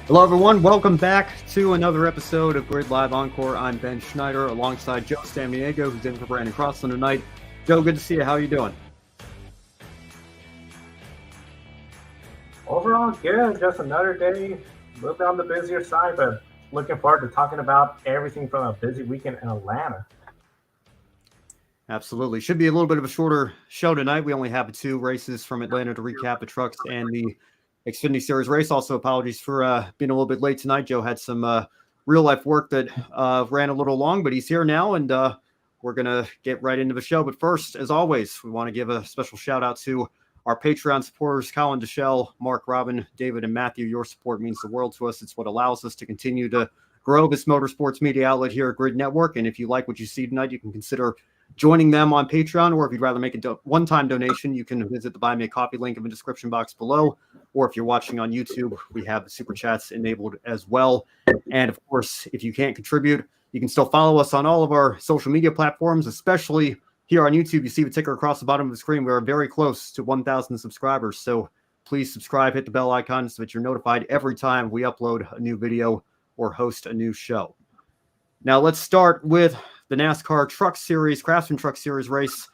Hello, everyone. Welcome back to another episode of Grid Live Encore. I'm Ben Schneider alongside Joe Samaniego, who's in for Brandon Crossland tonight. Joe, good to see you. How are you doing? Overall, good. Just another day, a little bit on the busier side, but looking forward to talking about everything from a busy weekend in Atlanta. Absolutely. Should be a little bit of a shorter show tonight. We only have 2 races from Atlanta to recap, the trucks and the Xfinity Series race. Also, apologies for being a little bit late tonight. Joe had some real-life work that ran a little long, but he's here now, and we're going to get right into the show. But first, as always, we want to give a special shout-out to our Patreon supporters, Colin Deschelle, Mark, Robin, David, and Matthew. Your support means the world to us. It's what allows us to continue to grow this motorsports media outlet here at Grid Network. And if you like what you see tonight, you can consider joining them on Patreon, or if you'd rather make a one-time donation, you can visit the Buy Me a Coffee link in the description box below. Or if you're watching on YouTube, we have the Super Chats enabled as well. And of course, if you can't contribute, you can still follow us on all of our social media platforms, especially here on YouTube. You see the ticker across the bottom of the screen. We're very close to 1,000 subscribers. So please subscribe, hit the bell icon so that you're notified every time we upload a new video or host a new show. Now let's start with the NASCAR Truck Series, Craftsman Truck Series race.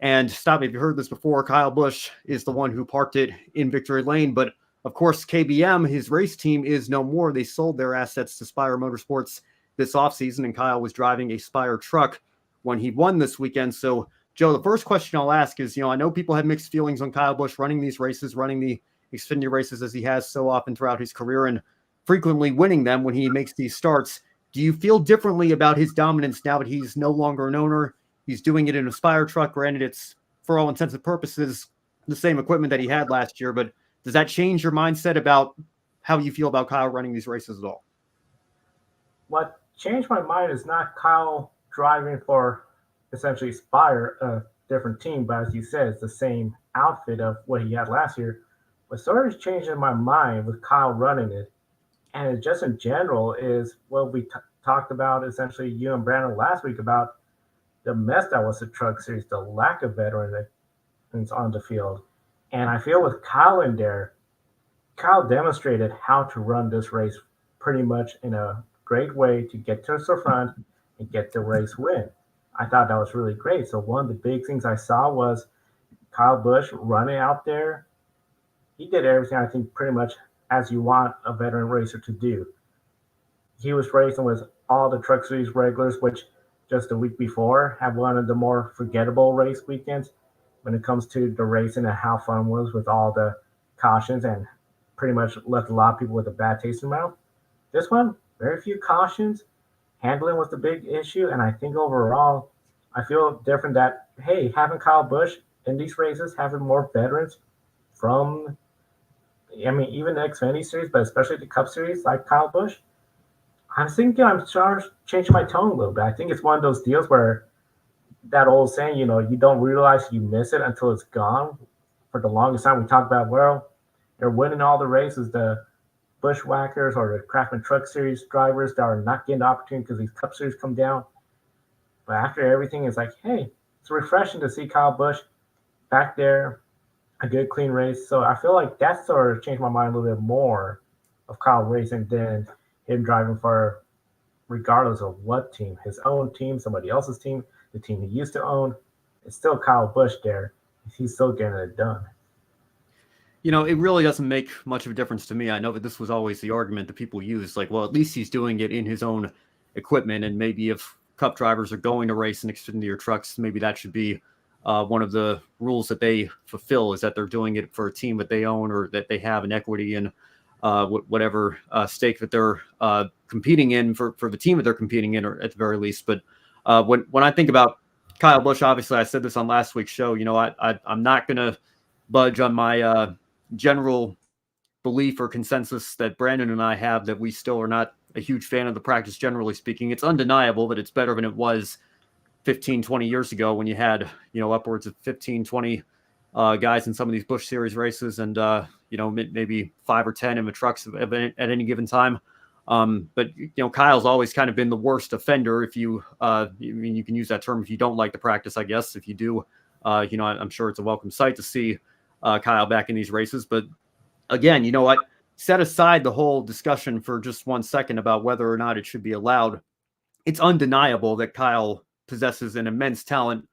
And stop me if you heard this before, Kyle Busch is the one who parked it in victory lane. But of course, KBM, his race team, is no more. They sold their assets to Spire Motorsports this offseason, and Kyle was driving a Spire truck when he won this weekend. So, Joe, the first question I'll ask is, I know people have mixed feelings on Kyle Busch running these races, running the Xfinity races as he has so often throughout his career and frequently winning them when he makes these starts. Do you feel differently about his dominance now that he's no longer an owner? He's doing it in a Spire truck. Granted, it's, for all intents and purposes, the same equipment that he had last year. But does that change your mindset about how you feel about Kyle running these races at all? What changed my mind is not Kyle driving for essentially Spire, a different team, but as you said, it's the same outfit of what he had last year. What sort of changed in my mind with Kyle running it, and it just in general, is what we talked about, essentially, you and Brandon last week, about the mess that was the Truck Series, the lack of veterans on the field. And I feel with Kyle in there, Kyle demonstrated how to run this race pretty much in a great way to get to the front and get the race win. I thought that was really great. So one of the big things I saw was Kyle Busch running out there. He did everything, I think, pretty much as you want a veteran racer to do. He was racing with all the Truck Series regulars, which just the week before had one of the more forgettable race weekends when it comes to the racing and how fun it was with all the cautions, and pretty much left a lot of people with a bad taste in their mouth. This one, very few cautions. Handling was the big issue, and I think overall, I feel different that, hey, having Kyle Busch in these races, having more veterans from, even the Xfinity Series, but especially the Cup Series, like Kyle Busch, I'm thinking I'm trying to change my tone a little bit. I think it's one of those deals where that old saying, you don't realize you miss it until it's gone. For the longest time, we talked about, well, they're winning all the races, the Bushwhackers or the Craftsman Truck Series drivers that are not getting the opportunity because these Cup Series come down. But after everything, it's like, hey, it's refreshing to see Kyle Busch back there, a good, clean race. So I feel like that sort of changed my mind a little bit more of Kyle racing than him driving for, regardless of what team, his own team, somebody else's team, the team he used to own. It's still Kyle Busch there. He's still getting it done. It really doesn't make much of a difference to me. I know that this was always the argument that people use, like, well, at least he's doing it in his own equipment. And maybe if Cup drivers are going to race in Xfinity or trucks, maybe that should be one of the rules that they fulfill, is that they're doing it for a team that they own or that they have an equity in, whatever stake that they're competing in for the team that they're competing in, or at the very least. But when I think about Kyle Busch, obviously I said this on last week's show, I'm not going to budge on my general belief or consensus that Brandon and I have, that we still are not a huge fan of the practice, generally speaking. It's undeniable that it's better than it was 15, 20 years ago when you had, upwards of 15, 20 guys in some of these Busch Series races, and, maybe 5 or 10 in the trucks at any given time. But Kyle's always kind of been the worst offender. If you, you can use that term if you don't like the practice, I guess. If you do, I'm sure it's a welcome sight to see Kyle back in these races. But again, set aside the whole discussion for just 1 second about whether or not it should be allowed, it's undeniable that Kyle possesses an immense talent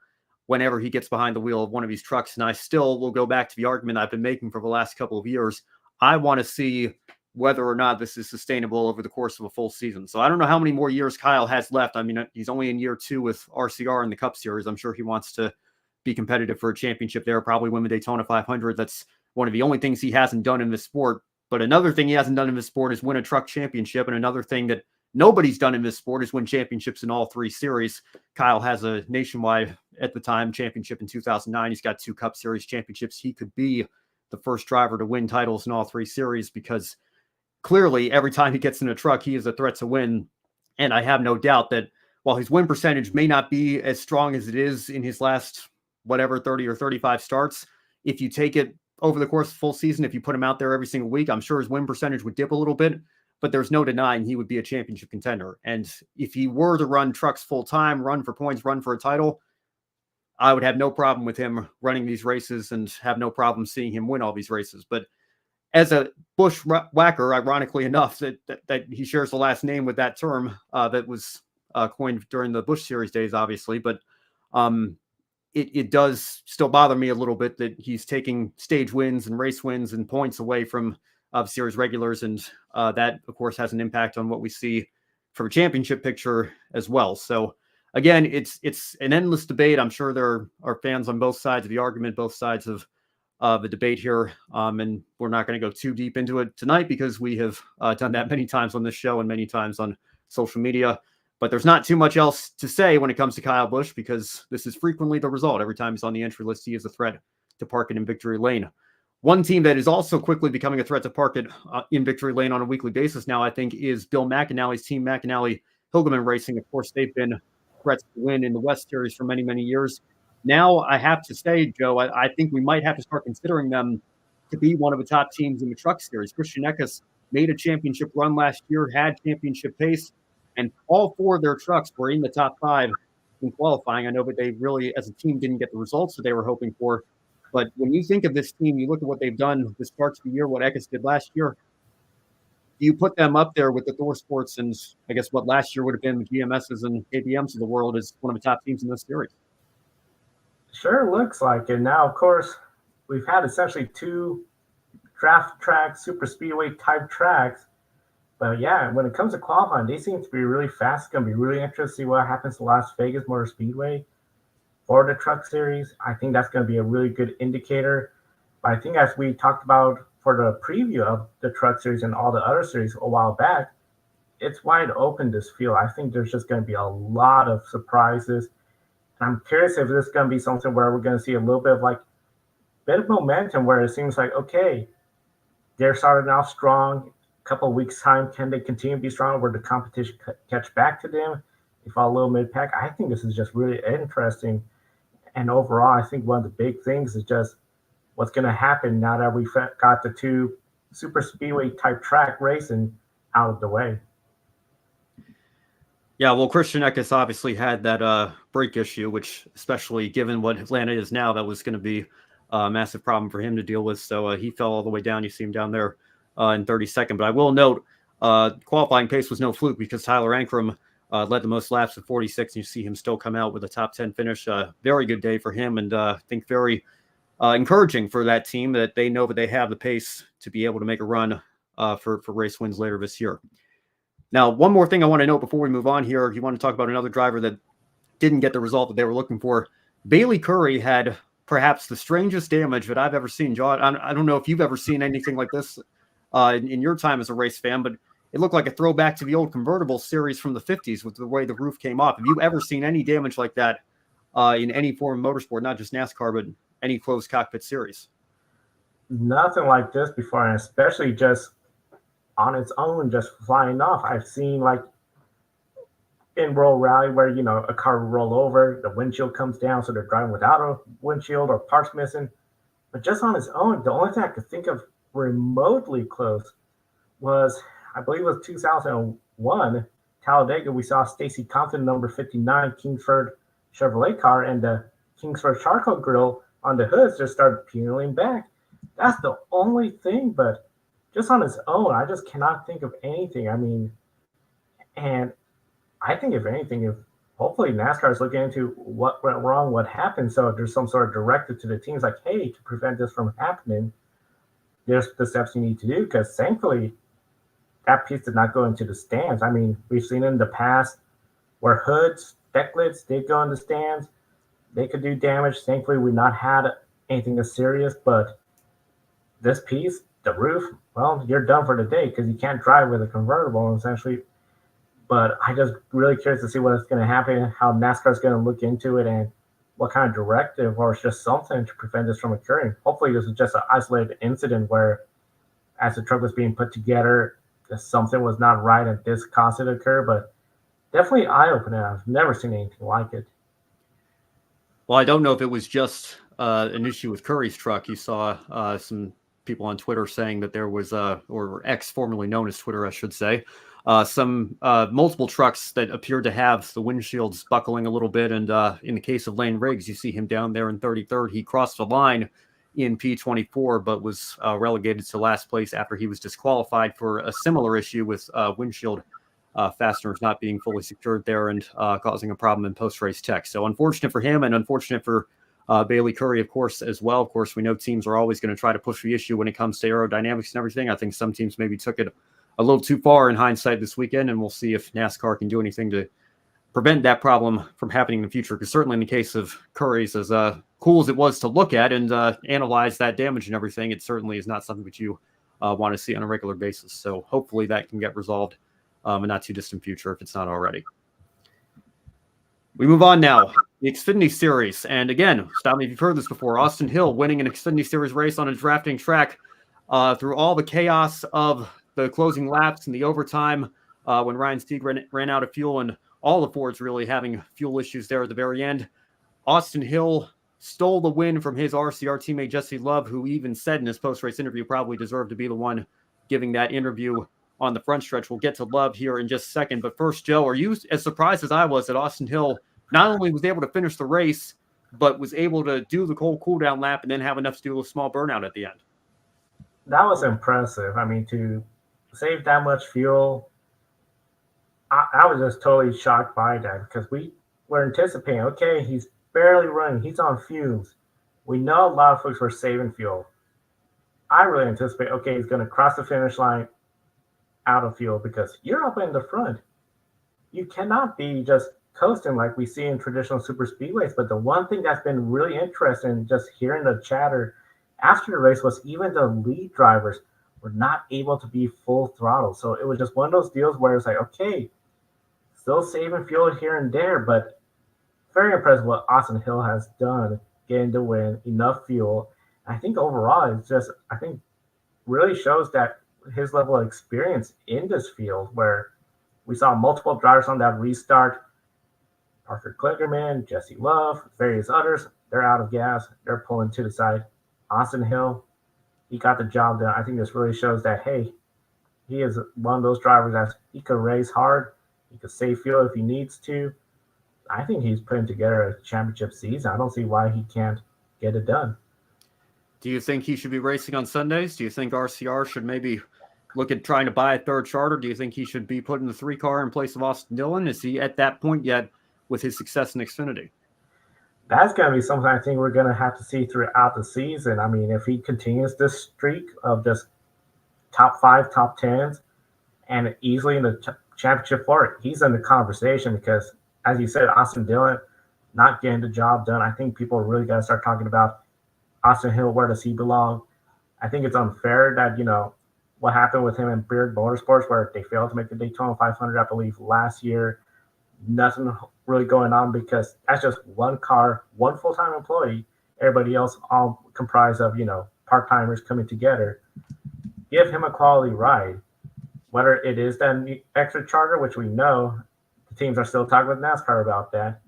whenever he gets behind the wheel of one of these trucks. And I still will go back to the argument I've been making for the last couple of years. I want to see whether or not this is sustainable over the course of a full season. So I don't know how many more years Kyle has left. I mean, he's only in year 2 with RCR in the Cup Series. I'm sure he wants to be competitive for a championship there, probably win the Daytona 500. That's one of the only things he hasn't done in this sport. But another thing he hasn't done in this sport is win a truck championship. And another thing that nobody's done in this sport is win championships in all 3 series. Kyle has a nationwide, at the time, championship in 2009. He's got 2 Cup Series championships. He could be the first driver to win titles in all 3 series because clearly every time he gets in a truck, he is a threat to win. And I have no doubt that while his win percentage may not be as strong as it is in his last, 30 or 35 starts, if you take it over the course of the full season, if you put him out there every single week, I'm sure his win percentage would dip a little bit, but there's no denying he would be a championship contender. And if he were to run trucks full time, run for points, run for a title, I would have no problem with him running these races and have no problem seeing him win all these races. But as a bushwhacker, ironically enough, that he shares the last name with that term that was coined during the Busch Series days, obviously. But it does still bother me a little bit that he's taking stage wins and race wins and points away from series regulars. And that, of course, has an impact on what we see for a championship picture as well. So, again, it's an endless debate. I'm sure there are fans on both sides of the argument, both sides of the debate here. And we're not going to go too deep into it tonight because we have done that many times on this show and many times on social media. But there's not too much else to say when it comes to Kyle Busch because this is frequently the result. Every time he's on the entry list, he is a threat to park it in victory lane. One team that is also quickly becoming a threat to park it in victory lane on a weekly basis now, I think, is Bill McAnally's team, McAnally Hilgeman Racing. Of course, they've been threats to win in the West Series for many, many years. Now, I have to say, Joe, I think we might have to start considering them to be one of the top teams in the Truck Series. Christian Eckes made a championship run last year, had championship pace, and all 4 of their trucks were in the top 5 in qualifying. I know that they really, as a team, didn't get the results that they were hoping for. But when you think of this team, you look at what they've done to start the year, what Eckes did last year, you put them up there with the Thor Sports and I guess what last year would have been the GMSs and KBMs of the world as one of the top teams in this series. Sure looks like it. Now, of course, we've had essentially 2 draft track, super speedway type tracks. But yeah, when it comes to qualifying, they seem to be really fast. It's going to be really interesting to see what happens to Las Vegas Motor Speedway for the Truck Series. I think that's going to be a really good indicator. But I think as we talked about for the preview of the Truck Series and all the other series a while back, it's wide open, this field. I think there's just going to be a lot of surprises. And I'm curious if this is going to be something where we're going to see a little bit of momentum where it seems like, okay, they're starting out strong. Couple of weeks' time, can they continue to be strong where the competition catch back to them? They fall a little mid-pack. I think this is just really interesting. And overall, I think one of the big things is just what's going to happen now that we've got the 2 super speedway type track racing out of the way. Yeah, well, Christian Eckes obviously had that brake issue, which, especially given what Atlanta is now, that was going to be a massive problem for him to deal with. So he fell all the way down. You see him down there in 32nd. But I will note, qualifying pace was no fluke because Tyler Ankrum led the most laps at 46. And you see him still come out with a top 10 finish. Very good day for him. And I think very encouraging for that team that they know that they have the pace to be able to make a run for race wins later this year. Now, one more thing I want to note before we move on here. You want to talk about another driver that didn't get the result that they were looking for. Bailey Curry had perhaps the strangest damage that I've ever seen. John, I don't know if you've ever seen anything like this in your time as a race fan, but it looked like a throwback to the old convertible series from the 50s with the way the roof came off. Have you ever seen any damage like that in any form of motorsport, not just NASCAR, but any closed cockpit series? Nothing like this before, and especially just on its own, just flying off. I've seen in World Rally where, a car will roll over, the windshield comes down, so they're driving without a windshield or parts missing. But just on its own, the only thing I could think of remotely close was, I believe it was 2001, Talladega. We saw Stacy Compton, number 59, Kingsford Chevrolet car, and the Kingsford charcoal grill on the hoods just started peeling back. That's the only thing, but just on its own, I just cannot think of anything. I mean, and I think if anything, if hopefully NASCAR is looking into what went wrong, what happened, so if there's some sort of directive to the teams like, hey, to prevent this from happening, there's the steps you need to do. Because thankfully, that piece did not go into the stands. I mean, we've seen in the past where hoods, deck lids did go in the stands. They could do damage. Thankfully, we not had anything as serious, but this piece, the roof, well, you're done for the day because you can't drive with a convertible essentially. But I just really curious to see what's going to happen, how NASCAR is going to look into it, and what kind of directive or it's just something to prevent this from occurring. Hopefully, this is just an isolated incident where, as the truck was being put together, something was not right and this caused it to occur. But definitely eye opening. I've never seen anything like it. Well, I don't know if it was just an issue with Curry's truck. You saw some people on Twitter saying that there was, or X, formerly known as Twitter, I should say, some multiple trucks that appeared to have the windshields buckling a little bit. And in the case of Lane Riggs, you see him down there in 33rd. He crossed the line in P24, but was relegated to last place after he was disqualified for a similar issue with windshield fasteners not being fully secured there and causing a problem in post-race tech. So unfortunate for him and unfortunate for Bailey Curry, of course, as well. Of course, we know teams are always going to try to push the issue when it comes to aerodynamics and everything. I think some teams maybe took it a little too far in hindsight this weekend, and we'll see if NASCAR can do anything to prevent that problem from happening in the future. Because certainly in the case of Curry's, as cool as it was to look at and analyze that damage and everything, it certainly is not something that you want to see on a regular basis. So hopefully that can get resolved in not too distant future if it's not already. We move on now. The Xfinity Series. And again, stop me if you've heard this before. Austin Hill winning an Xfinity Series race on a drafting track through all the chaos of the closing laps and the overtime when Ryan Sieg ran out of fuel and all the Fords really having fuel issues there at the very end. Austin Hill stole the win from his RCR teammate Jesse Love, who even said in his post-race interview probably deserved to be the one giving that interview on the front stretch. We'll get to Love here in just a second. But first, Joe, are you as surprised as I was that Austin Hill not only was able to finish the race, but was able to do the cold cool-down lap and then have enough to do a small burnout at the end? That was impressive. I mean, to save that much fuel, I was just totally shocked by that because we were anticipating, okay, he's barely running. He's on fumes. We know a lot of folks were saving fuel. I really anticipate, okay, he's going to cross the finish line out of fuel because you're up in the front. You cannot be just coasting like we see in traditional super speedways. But the one thing that's been really interesting, just hearing the chatter after the race, was even the lead drivers were not able to be full throttle. So it was just one of those deals where it's like, okay, still saving fuel here and there, but very impressed what Austin Hill has done, getting the win, enough fuel. I think overall, it's just, I think, really shows that his level of experience in this field, where we saw multiple drivers on that restart. Parker Kligerman, Jesse Love, various others, they're out of gas. They're pulling to the side. Austin Hill, he got the job done. I think this really shows that, hey, he is one of those drivers that he could race hard. He could save fuel if he needs to. I think he's putting together a championship season. I don't see why he can't get it done. Do you think he should be racing on Sundays? Do you think RCR should maybe look at trying to buy a third charter? Do you think he should be put in the 3-car in place of Austin Dillon? Is he at that point yet with his success in Xfinity? That's going to be something I think we're going to have to see throughout the season. I mean, if he continues this streak of just top 5, top 10s, and easily in the championship for it, he's in the conversation because, as you said, Austin Dillon not getting the job done. I think people really got to start talking about Austin Hill, where does he belong? I think it's unfair that, what happened with him and Beard Motorsports, where they failed to make the Daytona 500, I believe, last year. Nothing really going on because that's just one car, one full-time employee. Everybody else all comprised of, part-timers coming together. Give him a quality ride. Whether it is that extra charter, which we know the teams are still talking with NASCAR about that,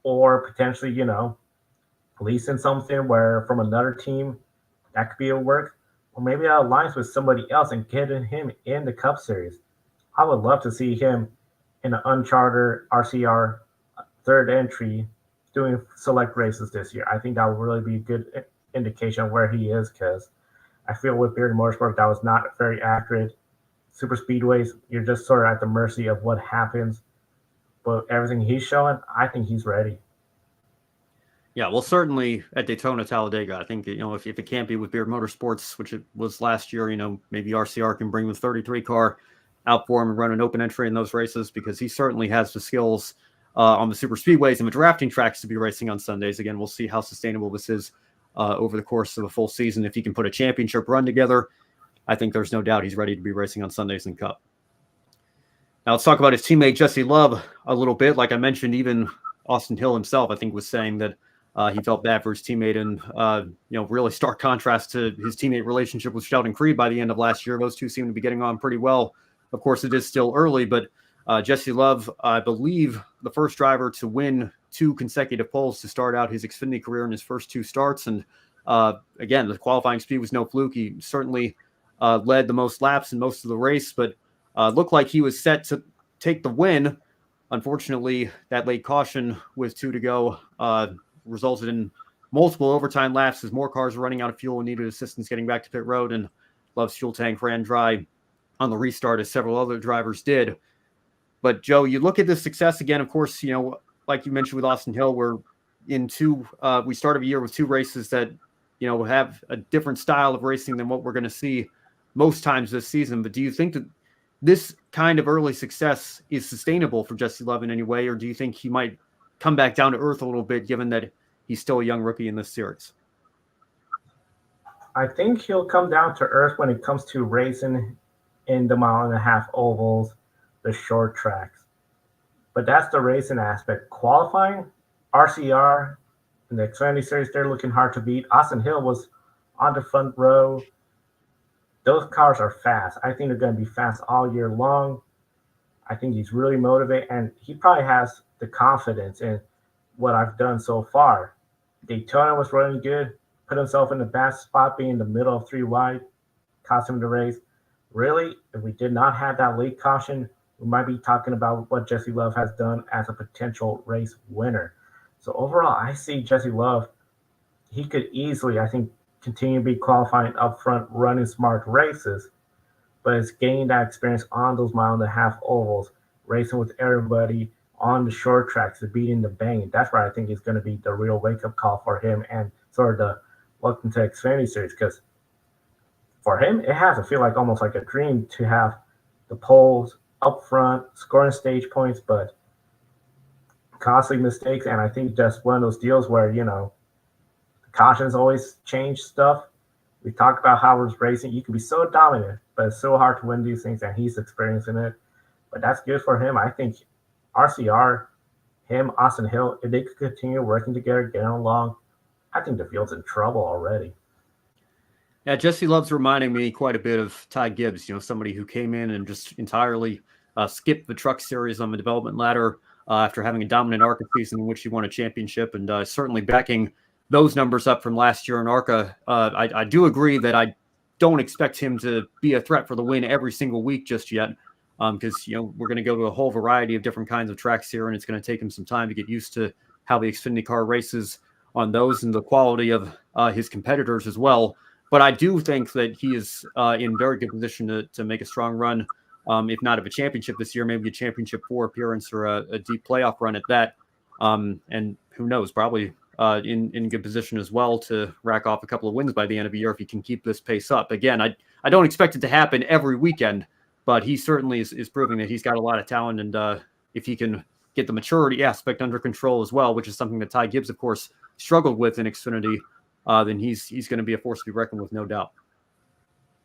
or potentially, leasing something where from another team that could be a work, or maybe an alliance with somebody else and getting him in the Cup Series. I would love to see him in an unchartered RCR third entry doing select races this year. I think that would really be a good indication of where he is because I feel with Beard Motorsport that was not very accurate. Super speedways, you're just sort of at the mercy of what happens. But everything he's showing, I think he's ready. Yeah, well, certainly at Daytona, Talladega, I think, if it can't be with Beard Motorsports, which it was last year, maybe RCR can bring the 33 car out for him and run an open entry in those races, because he certainly has the skills on the super speedways and the drafting tracks to be racing on Sundays. Again, we'll see how sustainable this is over the course of a full season. If he can put a championship run together, I think there's no doubt he's ready to be racing on Sundays in Cup. Now let's talk about his teammate Jesse Love a little bit. Like I mentioned, even Austin Hill himself, I think, was saying that he felt bad for his teammate, and really stark contrast to his teammate relationship with Sheldon Creed by the end of last year. Those two seem to be getting on pretty well. Of course, it is still early, but Jesse Love, I believe, the first driver to win 2 consecutive poles to start out his Xfinity career in his first 2 starts. And again, the qualifying speed was no fluke. He certainly led the most laps in most of the race, but looked like he was set to take the win. Unfortunately, that late caution with 2 to go resulted in multiple overtime laps as more cars were running out of fuel and needed assistance getting back to pit road, and Love's fuel tank ran dry on the restart, as several other drivers did. But Joe, you look at this success again, of course, like you mentioned with Austin Hill, we're in we started a year with 2 races that, have a different style of racing than what we're going to see most times this season. But do you think that this kind of early success is sustainable for Jesse Love in any way, or do you think he might come back down to earth a little bit, given that he's still a young rookie in this series? I think he'll come down to earth when it comes to racing in the 1.5 ovals, the short tracks. But that's the racing aspect. Qualifying, RCR, in the Xfinity Series, they're looking hard to beat. Austin Hill was on the front row. Those cars are fast. I think they're going to be fast all year long. I think he's really motivated, and he probably has the confidence in what I've done so far. Daytona was running good, put himself in the best spot, being in the middle of 3 wide, cost him the race. Really, if we did not have that late caution, we might be talking about what Jesse Love has done as a potential race winner. So overall, I see Jesse Love, he could easily, I think, continue to be qualifying up front, running smart races, but it's gaining that experience on those 1.5 ovals, racing with everybody on the short tracks, beating the banging. That's where I think is going to be the real wake-up call for him, and sort of the welcome to Xfinity Series, because for him, it has to feel like almost like a dream to have the poles up front, scoring stage points, but costly mistakes. And I think just one of those deals where, cautions always change stuff. We talk about how it's racing. You can be so dominant, but it's so hard to win these things, and he's experiencing it. But that's good for him. I think RCR, him, Austin Hill, if they could continue working together, getting along, I think the field's in trouble already. Yeah, Jesse Love's reminding me quite a bit of Ty Gibbs, somebody who came in and just entirely skipped the Truck Series on the development ladder after having a dominant ARCA season in which he won a championship, and certainly backing those numbers up from last year in ARCA. I do agree that I don't expect him to be a threat for the win every single week just yet, because we're going to go to a whole variety of different kinds of tracks here, and it's going to take him some time to get used to how the Xfinity car races on those and the quality of his competitors as well. But I do think that he is in very good position to make a strong run, if not of a championship this year, maybe a championship 4 appearance or a deep playoff run at that. And who knows, probably in good position as well to rack off a couple of wins by the end of the year if he can keep this pace up. Again, I don't expect it to happen every weekend, but he certainly is proving that he's got a lot of talent. And if he can get the maturity aspect under control as well, which is something that Ty Gibbs, of course, struggled with in Xfinity, then he's going to be a force to be reckoned with, no doubt.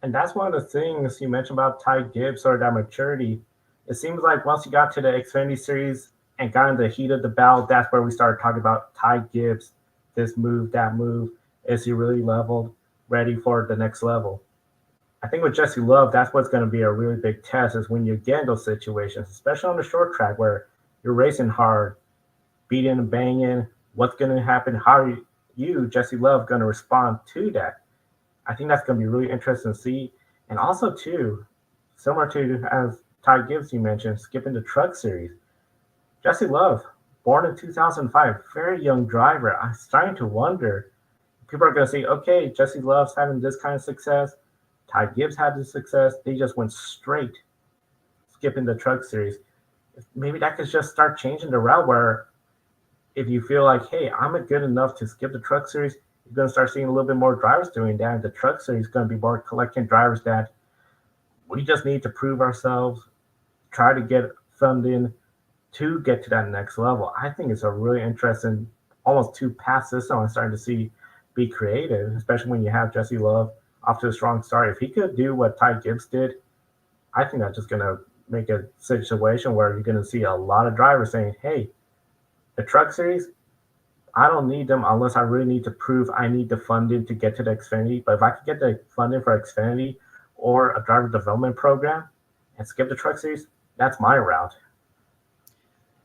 And that's one of the things you mentioned about Ty Gibbs, or that maturity. It seems like once you got to the Xfinity Series and got in the heat of the battle, that's where we started talking about Ty Gibbs, this move, that move. Is he really leveled, ready for the next level? I think with Jesse Love, that's what's going to be a really big test, is when you get in those situations, especially on the short track where you're racing hard, beating and banging. What's going to happen? How are you, Jesse Love, going to respond to that? I think that's going to be really interesting to see. And also, too, similar to as Ty Gibbs you mentioned, skipping the Truck Series. Jesse Love, born in 2005, very young driver. I'm starting to wonder, people are going to say, okay, Jesse Love's having this kind of success. Ty Gibbs had this success. They just went straight, skipping the truck series. Maybe that could just start changing the route where if you feel like, hey, I'm good enough to skip the truck series, you're going to start seeing a little bit more drivers doing that. And the truck series is going to be more collecting drivers that we just need to prove ourselves, try to get funding to get to that next level. I think it's a really interesting, almost two path system I'm starting to see be creative, especially when you have Jesse Love off to a strong start. If he could do what Ty Gibbs did, I think that's just going to make a situation where you're going to see a lot of drivers saying, hey, the truck series, I don't need them unless I really need to prove I need the funding to get to the Xfinity. But if I could get the funding for Xfinity or a driver development program and skip the truck series, that's my route.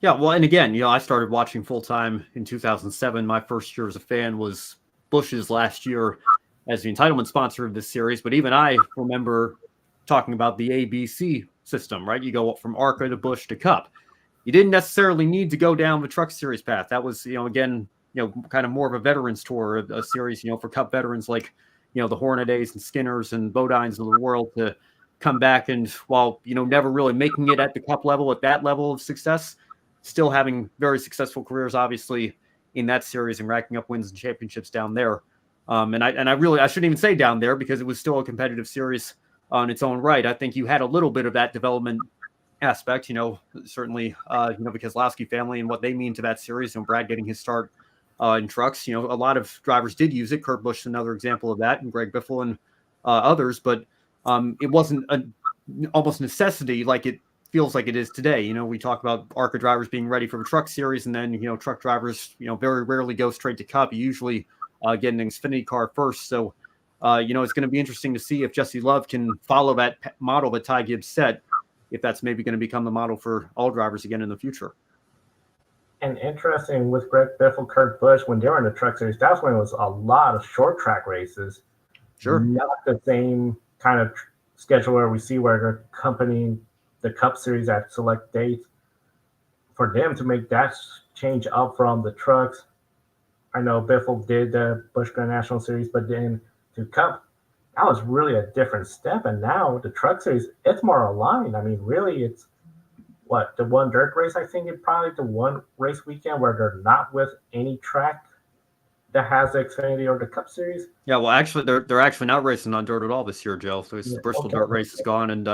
Yeah, well, and again, I started watching full time in 2007. My first year as a fan was Busch's last year as the entitlement sponsor of this series. But even I remember talking about the ABC system, right? You go from ARCA to Busch to Cup. You didn't necessarily need to go down the Truck Series path. That was, again, kind of more of a veterans tour, a series, for Cup veterans like, the Hornadays and Skinners and Bodines of the world to come back and, while, never really making it at the Cup level, at that level of success, still having very successful careers, obviously, in that series and racking up wins and championships down there. And I shouldn't even say down there because it was still a competitive series on its own right. I think you had a little bit of that development aspect, certainly, because Lasky family and what they mean to that series, Brad getting his start in trucks, a lot of drivers did use it. Kurt Busch is another example of that, and Greg Biffle and others, but it wasn't an almost necessity like it feels like it is today. We talk about ARCA drivers being ready for the truck series, and then, truck drivers, very rarely go straight to Cup. You usually get an Xfinity car first. So, it's going to be interesting to see if Jesse Love can follow that model that Ty Gibbs set, if that's maybe going to become the model for all drivers again in the future. And interesting with Greg Biffle, Kurt Busch, when they were in the truck series, that's when it was a lot of short track races. Sure. Not the same kind of schedule where we see where they're accompanying the Cup Series at select dates. For them to make that change up from the trucks, I know Biffle did the Busch Grand National Series, but then to Cup, that was really a different step. And now the truck series, it's more aligned. I mean, really, it's the one dirt race, I think it's probably the one race weekend where they're not with any track that has the Xfinity or the Cup Series. Yeah, well, actually, they're actually not racing on dirt at all this year, Joe. So the Bristol dirt race is gone, and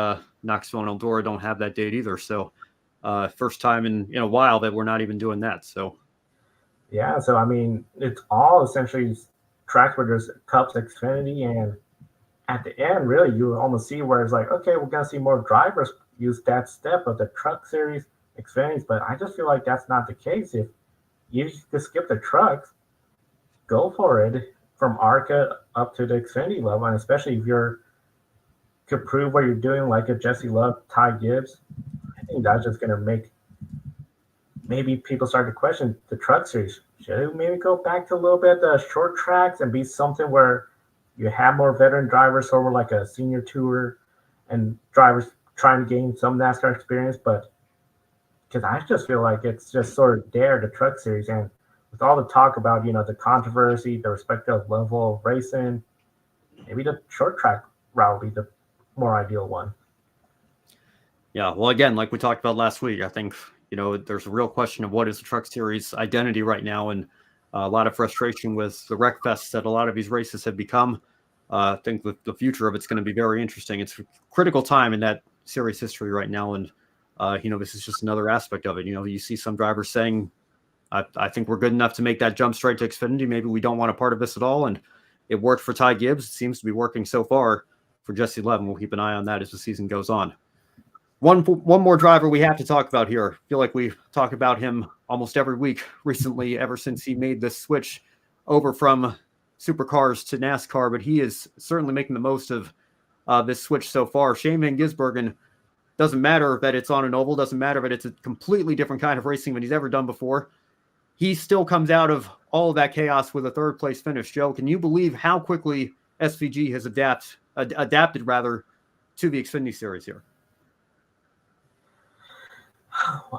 Knoxville and Eldora don't have that date either. So first time in a while that we're not even doing that. So yeah, so I mean, it's all essentially tracks where there's Cups, Xfinity, and at the end, really, you almost see where it's like, okay, we're gonna see more drivers use that step of the truck series experience, but I just feel like that's not the case. If you just skip the trucks, go for it from ARCA up to the Xfinity level, and especially if you're to prove what you're doing, like a Jesse Love, Ty Gibbs, I think that's just gonna make maybe people start to question the truck series. Should it maybe go back to a little bit the short tracks and be something where you have more veteran drivers over like a senior tour and drivers trying to gain some NASCAR experience, but because I just feel like it's just sort of there, the truck series, and with all the talk about, the controversy, the respective level of racing, maybe the short track route would be the more ideal one. Yeah, well, again, like we talked about last week, I think, there's a real question of what is the truck series identity right now, and a lot of frustration with the wreck fests that a lot of these races have become. I think the future of it's going to be very interesting. It's a critical time in that series history right now, and this is just another aspect of it. You see some drivers saying, I think we're good enough to make that jump straight to Xfinity. Maybe we don't want a part of this at all. And it worked for Ty Gibbs. It seems to be working so far for Jesse Love. We'll keep an eye on that as the season goes on. One more driver we have to talk about here. I feel like we talk about him almost every week recently, ever since he made this switch over from supercars to NASCAR, but he is certainly making the most of this switch so far. Shane Van Gisbergen, doesn't matter that it's on an oval, doesn't matter that it's a completely different kind of racing than he's ever done before. He still comes out of all of that chaos with a third place finish. Joe, can you believe how quickly SVG has adapted to the Xfinity Series here?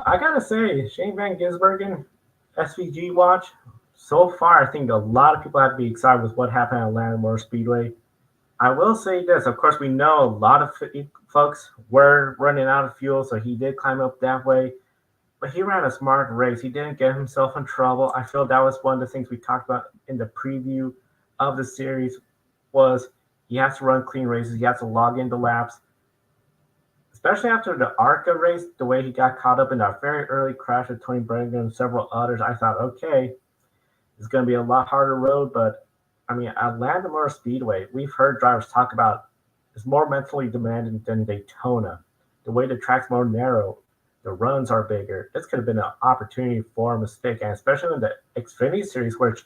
I gotta say, Shane Van Gisbergen, SVG watch, so far, I think a lot of people have to be excited with what happened at Atlanta Motor Speedway. I will say this: of course, we know a lot of folks were running out of fuel, so he did climb up that way. But he ran a smart race. He didn't get himself in trouble. I feel that was one of the things we talked about in the preview of the series was he has to run clean races. He has to log into laps, especially after the ARCA race, the way he got caught up in that very early crash with Tony Brennan and several others. I thought, okay, it's going to be a lot harder road. But I mean, Atlanta Motor Speedway, we've heard drivers talk about is more mentally demanding than Daytona. The way the track's more narrow, the runs are bigger. This could have been an opportunity for a mistake, and especially in the Xfinity Series, which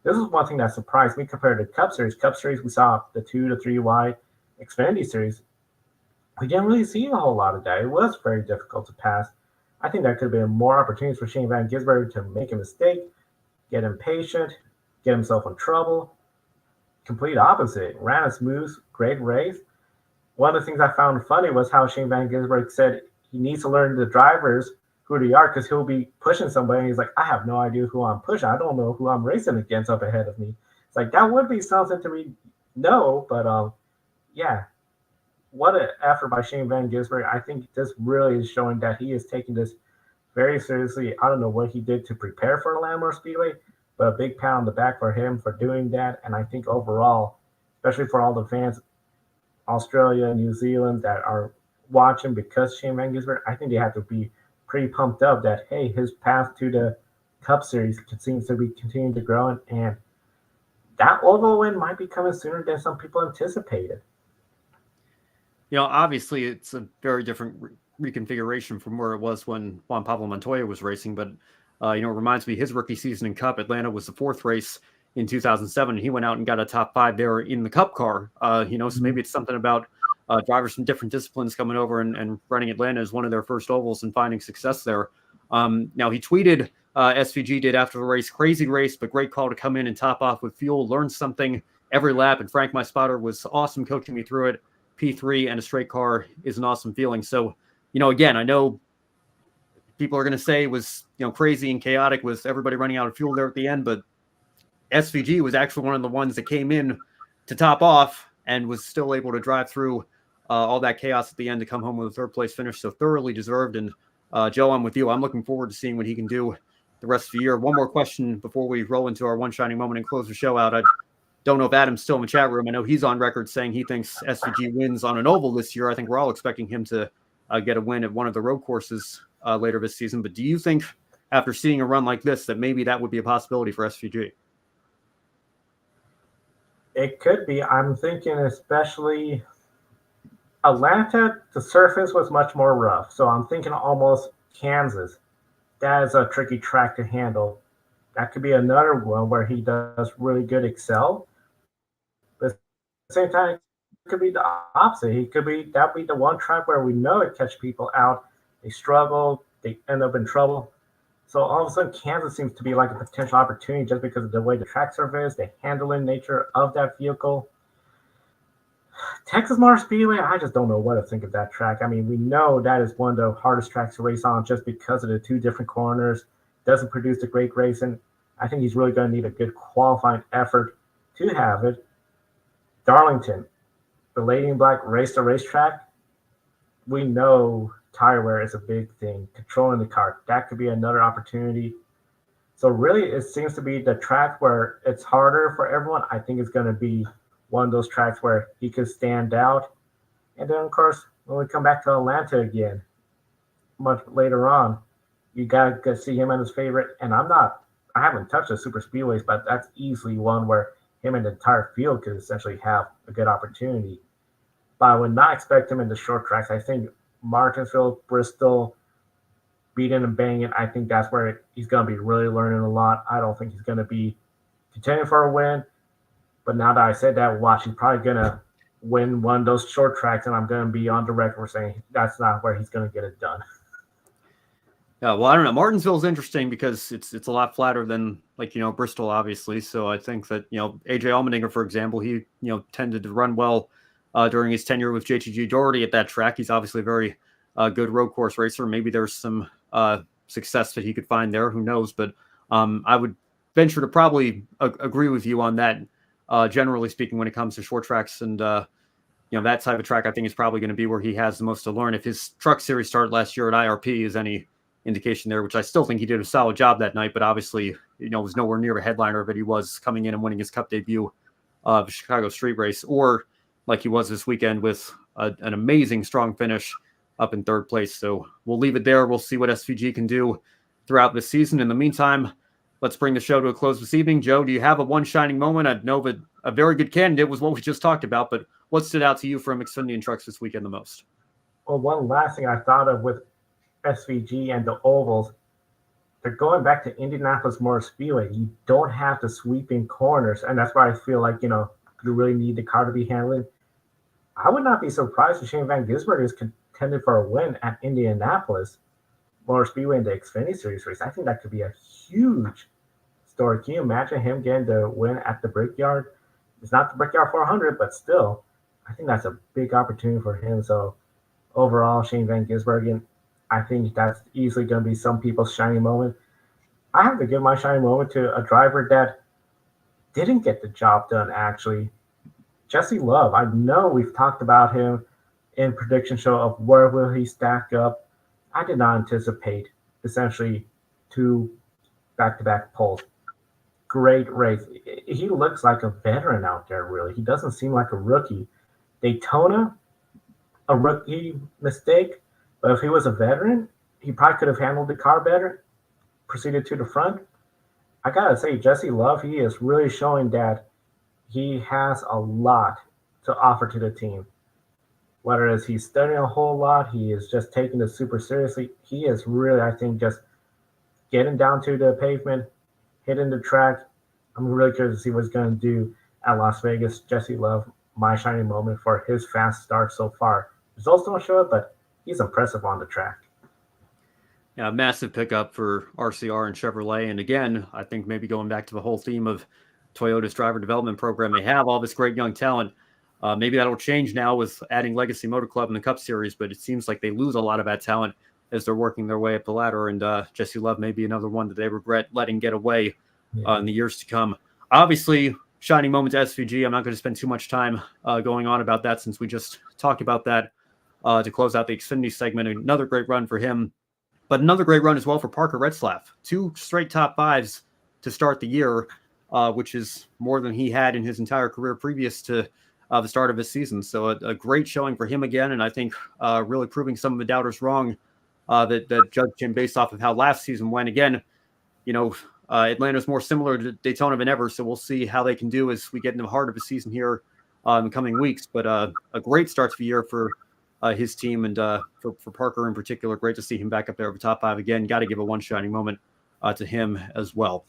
this is one thing that surprised me compared to Cup Series. Cup Series, we saw the 2 to 3 wide. Xfinity Series, we didn't really see a whole lot of that. It was very difficult to pass. I think there could have been more opportunities for Shane Van Gisbergen to make a mistake, get impatient, get himself in trouble. Complete opposite. Ran a smooth, great race. One of the things I found funny was how Shane Van Gisbergen said he needs to learn the drivers who they are because he'll be pushing somebody. And he's like, I have no idea who I'm pushing. I don't know who I'm racing against up ahead of me. It's like that would be something to know, but yeah, what an effort by Shane Van Gisbergen. I think this really is showing that he is taking this very seriously. I don't know what he did to prepare for Atlanta Motor Speedway, but a big pat on the back for him for doing that. And I think overall, especially for all the fans, Australia, New Zealand that are watching because Shane Van Gisbergen, I think they have to be pretty pumped up that, hey, his path to the Cup Series seems to be continuing to grow. And that oval win might be coming sooner than some people anticipated. Obviously it's a very different reconfiguration from where it was when Juan Pablo Montoya was racing, but it reminds me his rookie season in Cup. Atlanta was the 4th race in 2007. He went out and got a top 5 there in the Cup car. So maybe it's something about drivers from different disciplines coming over and running Atlanta as one of their first ovals and finding success there. Now he tweeted, SVG did after the race, crazy race, but great call to come in and top off with fuel, learn something every lap. And Frank, my spotter, was awesome coaching me through it. P3 and a straight car is an awesome feeling. So, again, I know people are going to say it was, crazy and chaotic with everybody running out of fuel there at the end, but SVG was actually one of the ones that came in to top off and was still able to drive through all that chaos at the end to come home with a 3rd place finish. So thoroughly deserved. And Joe, I'm with you. I'm looking forward to seeing what he can do the rest of the year. One more question before we roll into our one shining moment and close the show out. I don't know if Adam's still in the chat room. I know he's on record saying he thinks SVG wins on an oval this year. I think we're all expecting him to get a win at one of the road courses later this season. But do you think, after seeing a run like this, that maybe that would be a possibility for SVG? It could be. I'm thinking especially Atlanta, the surface was much more rough. So I'm thinking almost Kansas. That is a tricky track to handle. That could be another one where he does really good excel. But at the same time, it could be the opposite. That'd be the one track where we know it catch people out. They struggle, they end up in trouble. So all of a sudden, Kansas seems to be like a potential opportunity just because of the way the track surface, the handling nature of that vehicle. Texas Motor Speedway, I just don't know what to think of that track. I mean, we know that is one of the hardest tracks to race on just because of the 2 different corners. Doesn't produce a great racing. I think he's really going to need a good qualifying effort to have it. Darlington, the Lady in Black race to racetrack. We know tire wear is a big thing. Controlling the car, that could be another opportunity. So really, it seems to be the track where it's harder for everyone. I think it's going to be one of those tracks where he could stand out. And then, of course, when we come back to Atlanta again, much later on, you got to see him and his favorite. And I haven't touched the super speedways, but that's easily one where him and the entire field could essentially have a good opportunity. But I would not expect him in the short tracks. I think Martinsville, Bristol, beating and banging, I think that's where he's going to be really learning a lot. I don't think he's going to be contending for a win. But now that I said that, watch, he's probably going to win one of those short tracks, and I'm going to be on the record for saying that's not where he's going to get it done. Yeah, well, I don't know. Martinsville's interesting because it's a lot flatter than Bristol, obviously. So I think that AJ Allmendinger, for example, he tended to run well during his tenure with JTG Doherty at that track. He's obviously a very good road course racer. Maybe there's some success that he could find there. Who knows? But I would venture to probably agree with you on that. Generally speaking, when it comes to short tracks and that type of track, I think is probably going to be where he has the most to learn. If his truck series started last year at IRP is any indication there, which I still think he did a solid job that night, but obviously, was nowhere near a headliner of it. He was coming in and winning his Cup debut of Chicago Street Race, or like he was this weekend with an amazing strong finish up in third place. So we'll leave it there. We'll see what SVG can do throughout this season. In the meantime, let's bring the show to a close this evening. Joe, do you have a one shining moment? I know that a very good candidate was what we just talked about, but what stood out to you from Xfinity trucks this weekend the most? Well, one last thing I thought of with SVG and the ovals, they're going back to Indianapolis Motor Speedway. You don't have the sweeping corners, and that's why I feel like, you really need the car to be handling. I would not be surprised if Shane Van Gisbergen is contending for a win at Indianapolis Motor Speedway in the Xfinity Series race. I think that could be a huge story. Can you imagine him getting the win at the Brickyard? It's not the Brickyard 400, but still, I think that's a big opportunity for him. So overall, Shane Van Gisbergen, I think that's easily going to be some people's shining moment. I have to give my shining moment to a driver that didn't get the job done, actually. Jesse Love. I know we've talked about him in prediction show of where will he stack up. I did not anticipate essentially 2 back-to-back poles. Great race. He looks like a veteran out there, really. He doesn't seem like a rookie. Daytona, a rookie mistake, but if he was a veteran, he probably could have handled the car better, proceeded to the front. I got to say, Jesse Love, he is really showing that he has a lot to offer to the team. Whether it's he's studying a whole lot, he is just taking it super seriously. He is really, I think, just getting down to the pavement, hitting the track. I'm really curious to see what he's going to do at Las Vegas. Jesse Love, my shining moment for his fast start so far. Results don't show it, but he's impressive on the track. Yeah, massive pickup for RCR and Chevrolet. And again, I think maybe going back to the whole theme of Toyota's driver development program, they have all this great young talent. Maybe that'll change now with adding Legacy Motor Club in the Cup Series, but it seems like they lose a lot of that talent as they're working their way up the ladder. And Jesse Love may be another one that they regret letting get away in the years to come. Obviously, shining moment to SVG. I'm not going to spend too much time going on about that since we just talked about that to close out the Xfinity segment. Another great run for him, but another great run as well for Parker Retzlaff. 2 straight top 5s to start the year, which is more than he had in his entire career previous to the start of his season. So a great showing for him again, and I think really proving some of the doubters wrong that judged him based off of how last season went. Again, Atlanta's more similar to Daytona than ever, so we'll see how they can do as we get into the heart of the season here in the coming weeks. But a great start to the year for his team and for Parker in particular. Great to see him back up there over top 5 again. Got to give a one shining moment to him as well.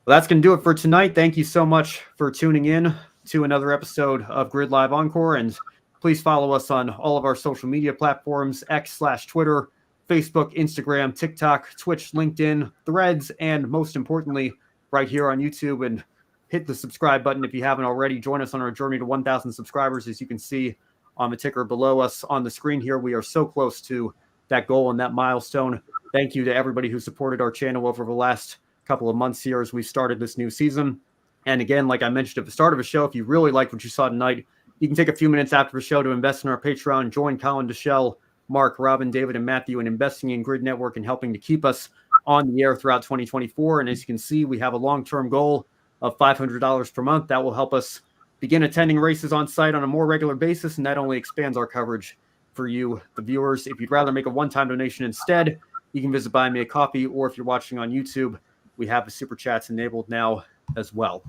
Well, that's going to do it for tonight. Thank you so much for tuning in to another episode of Grid Live Encore, and please follow us on all of our social media platforms, X/Twitter, Facebook, Instagram, TikTok, Twitch, LinkedIn, Threads, and most importantly, right here on YouTube. And hit the subscribe button if you haven't already. Join us on our journey to 1,000 subscribers. As you can see on the ticker below us on the screen here, we are so close to that goal and that milestone. Thank you to everybody who supported our channel over the last couple of months here as we started this new season. And again, like I mentioned at the start of the show, if you really liked what you saw tonight, you can take a few minutes after the show to invest in our Patreon. Join Colin Deschelle, Mark, Robin, David, and Matthew in investing in Grid Network and helping to keep us on the air throughout 2024. And as you can see, we have a long-term goal of $500 per month. That will help us begin attending races on site on a more regular basis, and that only expands our coverage for you, the viewers. If you'd rather make a one-time donation instead, you can visit Buy Me a Coffee, or if you're watching on YouTube, we have the Super Chats enabled now as well.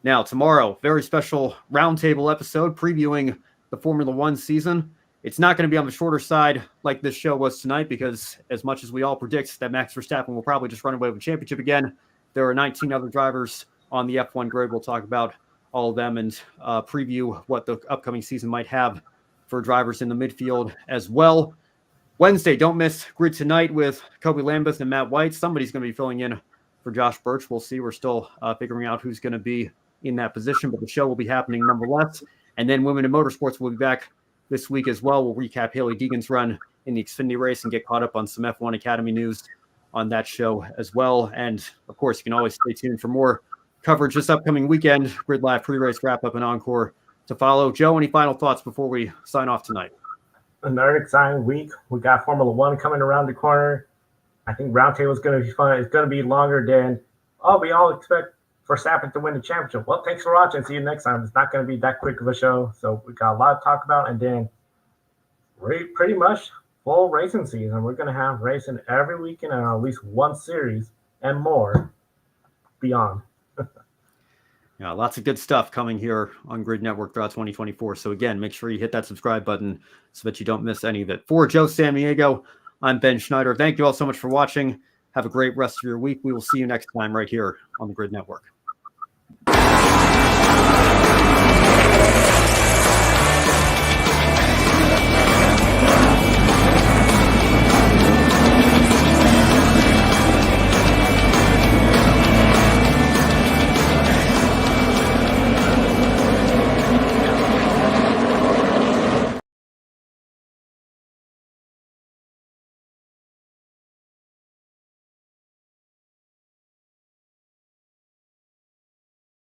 Now, tomorrow, very special roundtable episode previewing the Formula One season. It's not going to be on the shorter side like this show was tonight, because as much as we all predict that Max Verstappen will probably just run away with the championship again, there are 19 other drivers on the F1 grid. We'll talk about all of them and preview what the upcoming season might have for drivers in the midfield as well. Wednesday, don't miss Grid Tonight with Kobe Lambeth and Matt White. Somebody's going to be filling in for Josh Birch. We'll see. We're still figuring out who's going to be in that position, but the show will be happening nonetheless. And then Women in Motorsports will be back this week as well. We'll recap Haley Deegan's run in the Xfinity race and get caught up on some F1 Academy news on that show as well. And of course, you can always stay tuned for more coverage this upcoming weekend. Grid Live pre-race wrap-up and Encore to follow. Joe, any final thoughts before we sign off tonight? Another exciting week. We got Formula One coming around the corner. I think Roundtable is going to be fun. It's going to be longer than, we all expect Verstappen to win the championship. Well, thanks for watching. See you next time. It's not going to be that quick of a show. So we got a lot to talk about. And then pretty much full racing season. We're going to have racing every weekend and at least one series and more beyond. Yeah, lots of good stuff coming here on Grid Network throughout 2024. So again, make sure you hit that subscribe button so that you don't miss any of it. For Joe Samaniego, I'm Ben Schneider. Thank you all so much for watching. Have a great rest of your week. We will see you next time right here on the Grid Network.